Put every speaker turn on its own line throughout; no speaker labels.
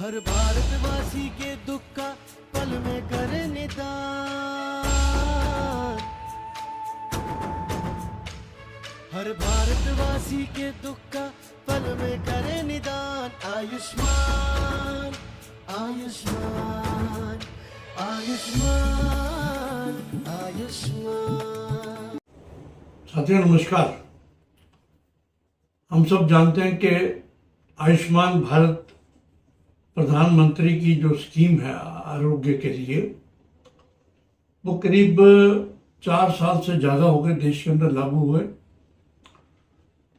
हर भारतवासी के दुख का पल में करे निदान। हर भारतवासी के दुख का पल में करे निदान। आयुष्मान आयुष्मान आयुष्मान आयुष्मान।
साथियों नमस्कार। हम सब जानते हैं कि आयुष्मान भारत प्रधानमंत्री की जो स्कीम है आरोग्य के लिए, वो करीब 4 साल से ज़्यादा हो गए देश के अंदर लागू हुए,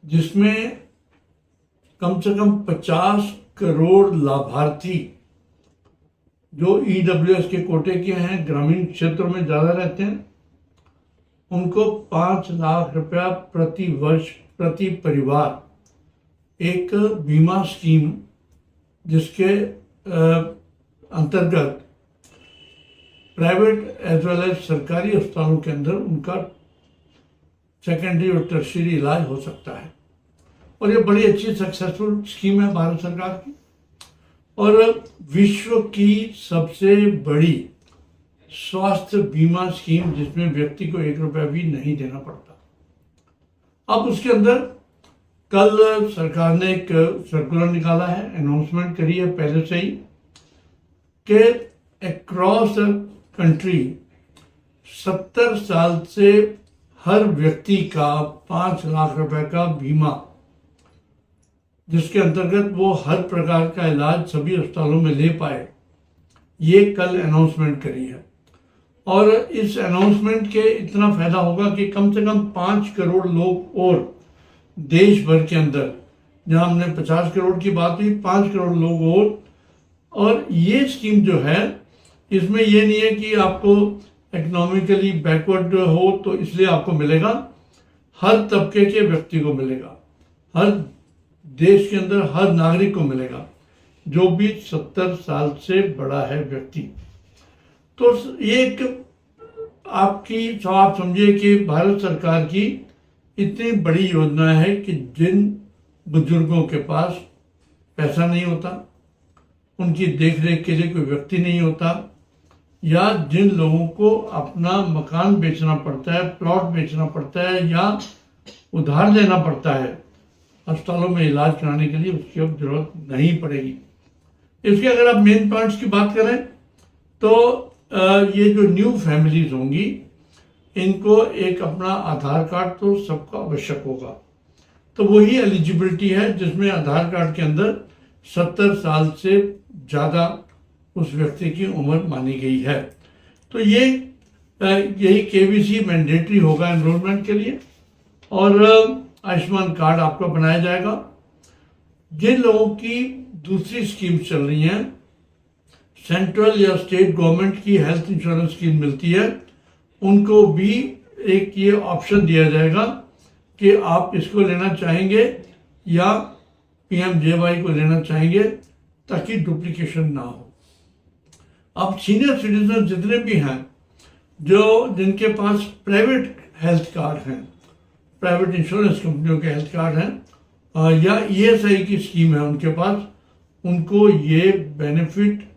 जिसमें कम से कम 50 करोड़ लाभार्थी जो EWS के कोटे के हैं, ग्रामीण क्षेत्रों में ज़्यादा रहते हैं, उनको 5 लाख रुपया प्रति वर्ष प्रति परिवार एक बीमा स्कीम, जिसके अंतर्गत प्राइवेट एज वेल एज सरकारी अस्पतालों के अंदर उनका सेकेंडरी और टर्शियरी इलाज हो सकता है। और ये बड़ी अच्छी सक्सेसफुल स्कीम है भारत सरकार की, और विश्व की सबसे बड़ी स्वास्थ्य बीमा स्कीम, जिसमें व्यक्ति को 1 रुपया भी नहीं देना पड़ता। अब उसके अंदर कल सरकार ने एक सर्कुलर निकाला है, अनाउंसमेंट करी है पहले से ही, कि अक्रॉस द कंट्री 70 साल से हर व्यक्ति का 5 लाख रुपए का बीमा, जिसके अंतर्गत वो हर प्रकार का इलाज सभी अस्पतालों में ले पाए, ये कल अनाउंसमेंट करी है। और इस अनाउंसमेंट के इतना फायदा होगा कि कम से कम 5 करोड़ लोग और देश भर के अंदर, जहां हमने 50 करोड़ की बात हुई, 5 करोड़ लोग और ये स्कीम जो है, इसमें ये नहीं है कि आपको इकोनॉमिकली बैकवर्ड हो तो इसलिए आपको मिलेगा, हर तबके के व्यक्ति को मिलेगा, हर देश के अंदर हर नागरिक को मिलेगा, जो भी 70 साल से बड़ा है व्यक्ति। तो ये एक आप समझिए कि भारत सरकार की इतनी बड़ी योजना है कि जिन बुजुर्गों के पास पैसा नहीं होता, उनकी देखरेख के लिए कोई व्यक्ति नहीं होता, या जिन लोगों को अपना मकान बेचना पड़ता है, प्लॉट बेचना पड़ता है, या उधार लेना पड़ता है अस्पतालों में इलाज कराने के लिए, उसकी अब जरूरत नहीं पड़ेगी। इसके अगर आप मेन पॉइंट्स की बात करें तो ये जो न्यू फैमिलीज होंगी, इनको एक अपना आधार कार्ड तो सबका आवश्यक होगा। तो वही एलिजिबिलिटी है जिसमें आधार कार्ड के अंदर 70 साल से ज़्यादा उस व्यक्ति की उम्र मानी गई है। तो यही KVC मैंडेटरी होगा एनरोलमेंट के लिए, और आयुष्मान कार्ड आपका बनाया जाएगा। जिन लोगों की दूसरी स्कीम चल रही हैं, सेंट्रल या स्टेट गवर्नमेंट की हेल्थ इंश्योरेंस स्कीम मिलती है, उनको भी एक ये ऑप्शन दिया जाएगा कि आप इसको लेना चाहेंगे या PMJY को लेना चाहेंगे, ताकि डुप्लीकेशन ना हो। अब सीनियर सिटीजन जितने भी हैं, जिनके पास प्राइवेट हेल्थ कार्ड हैं, प्राइवेट इंश्योरेंस कंपनियों के हेल्थ कार्ड हैं, या ESI की स्कीम है उनके पास, उनको ये बेनिफिट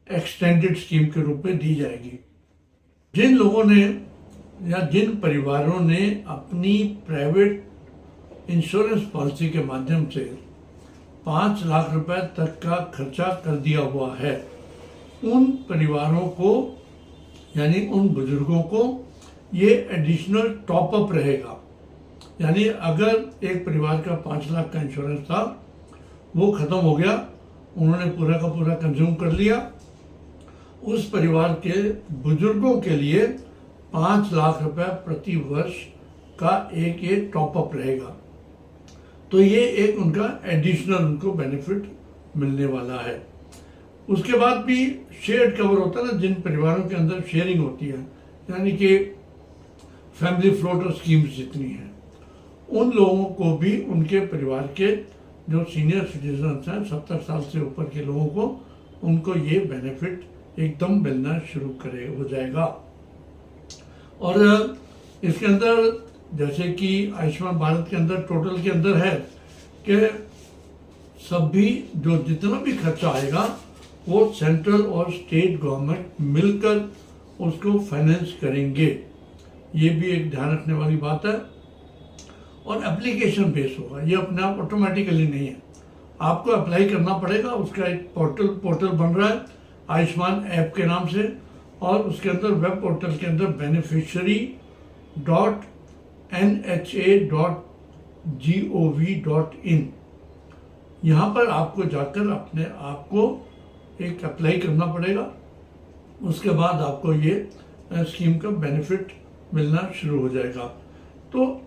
एक्सटेंडेड स्कीम के रूप में दी जाएगी। जिन लोगों ने या जिन परिवारों ने अपनी प्राइवेट इंश्योरेंस पॉलिसी के माध्यम से 5 लाख रुपए तक का खर्चा कर दिया हुआ है, उन परिवारों को, यानी उन बुजुर्गों को, ये एडिशनल टॉपअप रहेगा। यानी अगर एक परिवार का 5 लाख का इंश्योरेंस था, वो खत्म हो गया, उन्होंने पूरा का पूरा कंज्यूम कर लिया, उस परिवार के बुजुर्गों के लिए 5 लाख रुपए प्रति वर्ष का एक टॉपअप रहेगा। तो ये एक उनका एडिशनल उनको बेनिफिट मिलने वाला है। उसके बाद भी शेयर्ड कवर होता है ना, जिन परिवारों के अंदर शेयरिंग होती है, यानी कि फैमिली फ्लोटर स्कीम्स जितनी हैं, उन लोगों को भी, उनके परिवार के जो सीनियर सिटीजन हैं, 70 साल से ऊपर के लोगों को, उनको ये बेनिफिट एकदम मिलना शुरू हो जाएगा। और इसके अंदर जैसे कि आयुष्मान भारत के अंदर टोटल के अंदर है कि सभी जो जितना भी खर्चा आएगा वो सेंट्रल और स्टेट गवर्नमेंट मिलकर उसको फाइनेंस करेंगे। ये भी एक ध्यान रखने वाली बात है। और एप्लीकेशन बेस होगा, ये अपने आप ऑटोमेटिकली नहीं है, आपको अप्लाई करना पड़ेगा। उसका एक पोर्टल बन रहा है आयुष्मान ऐप के नाम से, और उसके अंदर वेब पोर्टल के अंदर beneficiary.nha.gov.in, यहाँ पर आपको जाकर अपने आप को एक अप्लाई करना पड़ेगा। उसके बाद आपको ये स्कीम का बेनिफिट मिलना शुरू हो जाएगा। तो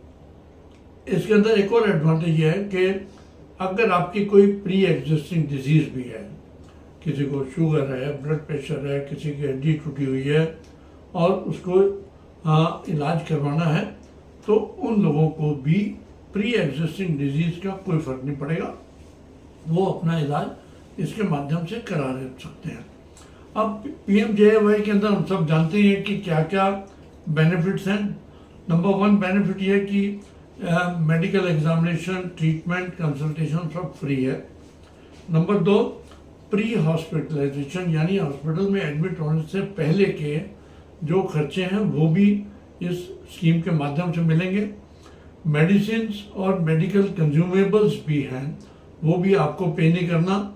इसके अंदर एक और एडवांटेज ये है कि अगर आपकी कोई प्री एग्जिस्टिंग डिजीज भी है, किसी को शुगर है, ब्लड प्रेशर है, किसी की हड्डी टूटी हुई है और उसको इलाज करवाना है, तो उन लोगों को भी प्री एग्जिस्टिंग डिजीज का कोई फर्क नहीं पड़ेगा, वो अपना इलाज इसके माध्यम से करा सकते हैं। अब PMJAY के अंदर हम सब जानते हैं कि क्या क्या बेनिफिट्स हैं। नंबर 1 बेनिफिट ये है कि मेडिकल एग्जामिनेशन, ट्रीटमेंट, कंसल्टेशन सब फ्री है। नंबर 2 प्री हॉस्पिटलाइजेशन, यानी हॉस्पिटल में एडमिट होने से पहले के जो खर्चे हैं वो भी इस स्कीम के माध्यम से मिलेंगे। मेडिसिन और मेडिकल कंज्यूमेबल्स भी हैं, वो भी आपको पे नहीं करना।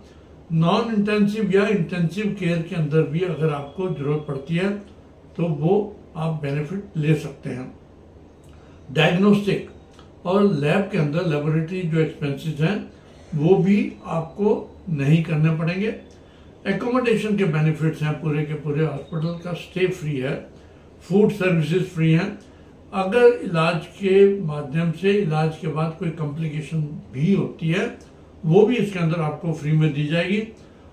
नॉन इंटेंसिव या इंटेंसिव केयर के अंदर भी अगर आपको जरूरत पड़ती है तो वो आप बेनिफिट ले सकते हैं। डायग्नोस्टिक और लैब के अंदर लेबोरेटरी जो एक्सपेंसेस हैं वो भी आपको नहीं करने पड़ेंगे। एकोमोडेशन के बेनिफिट्स हैं, पूरे के पूरे हॉस्पिटल का स्टे फ्री है, फूड सर्विसेज फ्री हैं। अगर इलाज के माध्यम से इलाज के बाद कोई कॉम्प्लिकेशन भी होती है वो भी इसके अंदर आपको फ्री में दी जाएगी।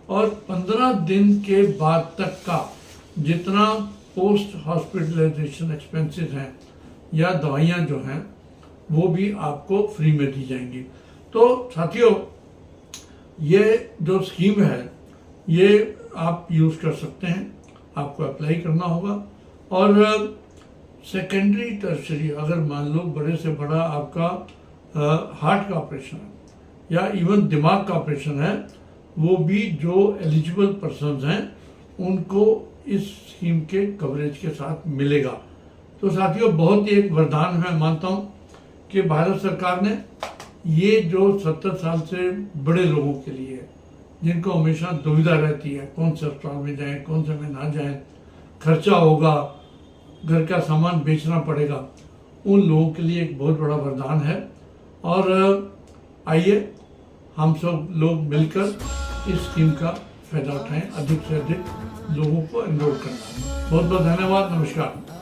और 15 दिन के बाद तक का जितना पोस्ट हॉस्पिटलाइजेशन एक्सपेंसेस हैं या दवाइयाँ जो हैं वो भी आपको फ्री में दी जाएंगी। तो साथियों, ये जो स्कीम है ये आप यूज़ कर सकते हैं, आपको अप्लाई करना होगा। और सेकेंडरी टर्शरी, अगर मान लो बड़े से बड़ा आपका हार्ट का ऑपरेशन है या इवन दिमाग का ऑपरेशन है, वो भी जो एलिजिबल पर्सन्स हैं उनको इस स्कीम के कवरेज के साथ मिलेगा। तो साथियों, बहुत ही एक वरदान मैं मानता हूँ कि भारत सरकार ने ये जो 70 साल से बड़े लोगों के लिए, जिनको हमेशा दुविधा रहती है कौन से अस्पताल में जाएं, कौन से में ना जाएं, खर्चा होगा, घर का सामान बेचना पड़ेगा, उन लोगों के लिए एक बहुत बड़ा वरदान है। और आइए हम सब लोग मिलकर इस स्कीम का फायदा उठाएं, अधिक से अधिक लोगों को एनरोल करना। बहुत बहुत धन्यवाद, नमस्कार।